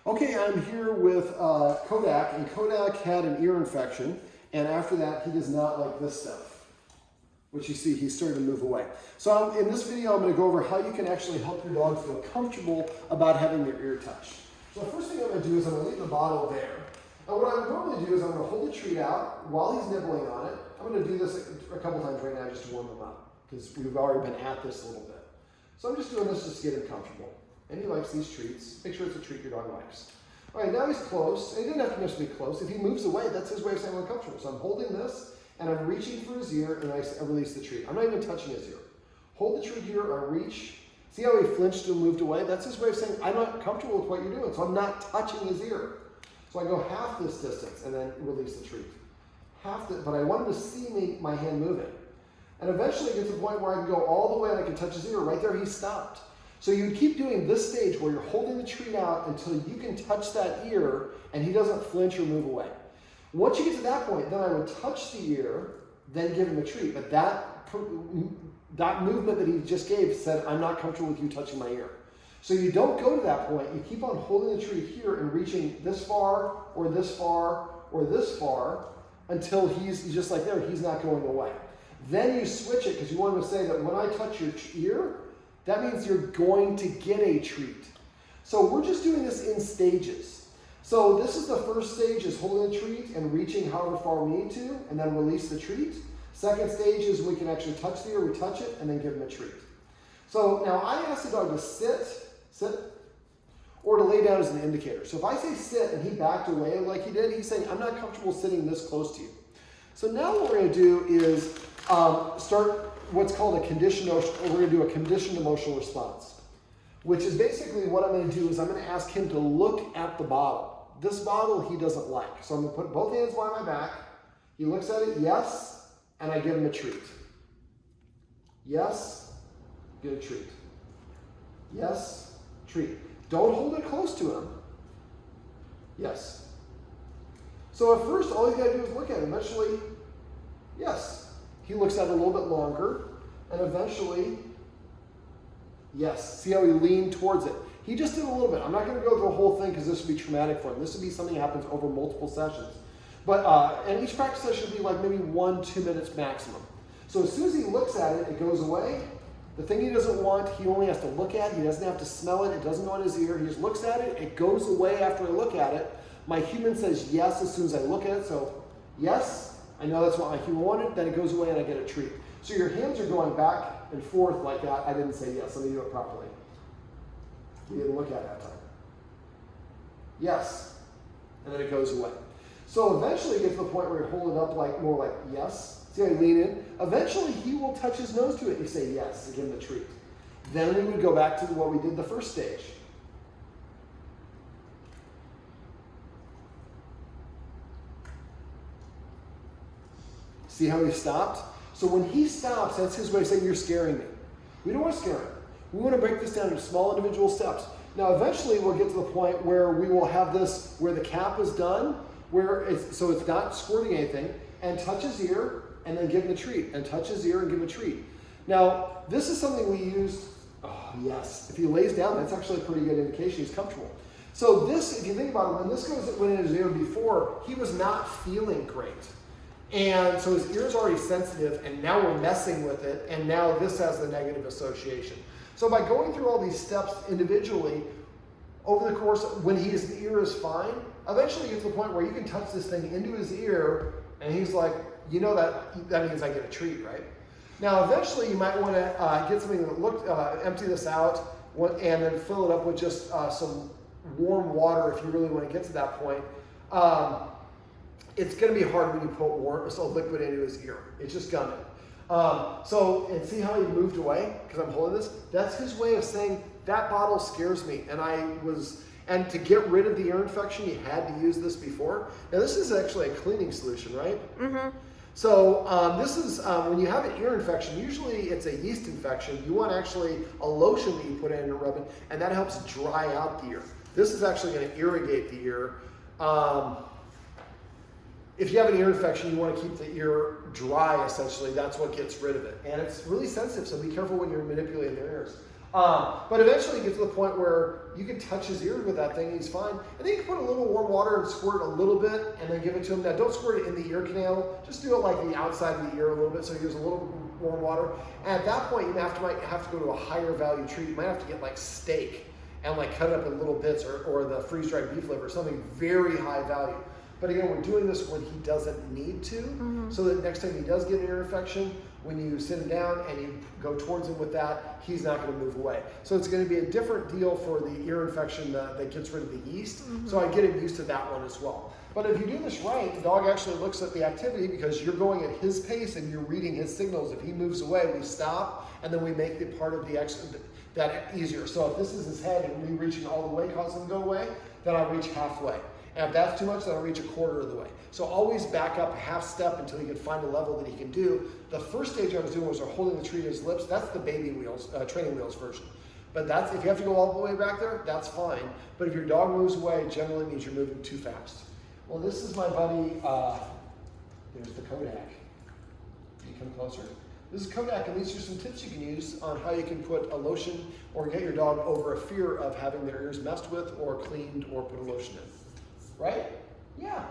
Okay, I'm here with Kodak, and Kodak had an ear infection, and after that, he does not like this stuff, which you see he's starting to move away. So in this video, I'm going to go over how you can actually help your dog feel comfortable about having their ear touched. So the first thing I'm going to do is I'm going to leave the bottle there. And what I would normally do is I'm going to hold the treat out while he's nibbling on it. I'm going to do this a couple times right now just to warm him up, because we've already been at this a little bit. So I'm just doing this just to get him comfortable. And he likes these treats. Make sure it's a treat your dog likes. All right, now he's close. And he didn't have to necessarily be close. If he moves away, that's his way of saying I'm uncomfortable. So I'm holding this, and I'm reaching for his ear, and I release the treat. I'm not even touching his ear. Hold the treat here, I reach. See how he flinched and moved away? That's his way of saying I'm not comfortable with what you're doing, so I'm not touching his ear. So I go half this distance, and then release the treat. But I want him to see my hand moving. And eventually it gets to the point where I can go all the way and I can touch his ear. Right there, he stopped. So you keep doing this stage where you're holding the treat out until you can touch that ear and he doesn't flinch or move away. Once you get to that point, then I would touch the ear, then give him a treat. But that movement that he just gave said, I'm not comfortable with you touching my ear. So you don't go to that point. You keep on holding the treat here and reaching this far or this far or this far until he's just like there, he's not going away. Then you switch it because you want him to say that when I touch your ear, that means you're going to get a treat. So we're just doing this in stages. So this is the first stage, is holding the treat and reaching however far we need to, and then release the treat. Second stage is we can actually touch the ear, we touch it, and then give him a treat. So now I ask the dog to sit, or to lay down as an indicator. So if I say sit and he backed away like he did, he's saying, I'm not comfortable sitting this close to you. So now what we're going to do is start what's called a conditioned emotional response, which is basically what I'm going to do is I'm going to ask him to look at the bottle. This bottle he doesn't like. So I'm going to put both hands behind my back. He looks at it, yes, and I give him a treat. Yes, get a treat. Yes, treat. Don't hold it close to him. Yes. So at first, all he's got to do is look at it. Eventually, yes. He looks at it a little bit longer, and eventually, yes. See how he leaned towards it? He just did a little bit. I'm not going to go through the whole thing because this would be traumatic for him. This would be something that happens over multiple sessions. But and each practice session should be like maybe 1-2 minutes maximum. So as soon as he looks at it, it goes away. The thing he doesn't want, he only has to look at it. He doesn't have to smell it. It doesn't go in his ear. He just looks at it. It goes away after I look at it. My human says yes as soon as I look at it. So yes. I know that's what my human wanted, then it goes away and I get a treat. So your hands are going back and forth like that. I didn't say yes, let me do it properly. You didn't look at it that time. Yes, and then it goes away. So eventually you get to the point where you hold it up like more like yes. See how you lean in? Eventually he will touch his nose to it and you say yes and give him the treat. Then we would go back to what we did the first stage. See how he stopped? So when he stops, that's his way of saying, you're scaring me. We don't want to scare him. We want to break this down into small individual steps. Now, eventually, we'll get to the point where we will have this, where the cap is done, so it's not squirting anything, and touch his ear, and then give him a treat, and touch his ear and give him a treat. Now, this is something we used, yes. If he lays down, that's actually a pretty good indication he's comfortable. So this, if you think about it, when this went in his ear before, he was not feeling great. And so his ear's already sensitive, and now we're messing with it, and now this has the negative association. So by going through all these steps individually, over the course, when his ear is fine, eventually you get to the point where you can touch this thing into his ear, and he's like, you know that means I get a treat, right? Now eventually you might want to get something that empty this out, and then fill it up with just some warm water if you really want to get to that point. It's going to be hard when you put liquid into his ear. It's just gonna. And see how he moved away because I'm holding this? That's his way of saying that bottle scares me. And to get rid of the ear infection, you had to use this before. Now this is actually a cleaning solution, right? Mm-hmm. So this is, when you have an ear infection, usually it's a yeast infection. You want actually a lotion that you put in and rub it, and that helps dry out the ear. This is actually going to irrigate the ear. If you have an ear infection, you want to keep the ear dry, essentially. That's what gets rid of it. And it's really sensitive, so be careful when you're manipulating their ears. But eventually you get to the point where you can touch his ears with that thing and he's fine. And then you can put a little warm water and squirt a little bit and then give it to him. Now don't squirt it in the ear canal. Just do it like the outside of the ear a little bit so he gives a little warm water. And at that point you might have to go to a higher value treat. You might have to get like steak and like cut it up in little bits or the freeze-dried beef liver, something very high value. But again, we're doing this when he doesn't need to, so that next time he does get an ear infection, when you sit him down and you go towards him with that, he's not going to move away. So it's going to be a different deal for the ear infection that gets rid of the yeast. So I get him used to that one as well. But if you do this right, the dog actually looks at the activity because you're going at his pace and you're reading his signals. If he moves away, we stop, and then we make the part of the that easier. So if this is his head and me reaching all the way causes him to go away, then I'll reach halfway. And if that's too much, then I'll reach a quarter of the way. So always back up a half step until he can find a level that he can do. The first stage I was doing was holding the treat in his lips. That's the baby wheels, training wheels version. But that's, if you have to go all the way back there, that's fine. But if your dog moves away, generally means you're moving too fast. Well, this is my buddy, there's the Kodak. Can you come closer? This is Kodak, and these are some tips you can use on how you can put a lotion or get your dog over a fear of having their ears messed with or cleaned or put a lotion in. Right? Yeah.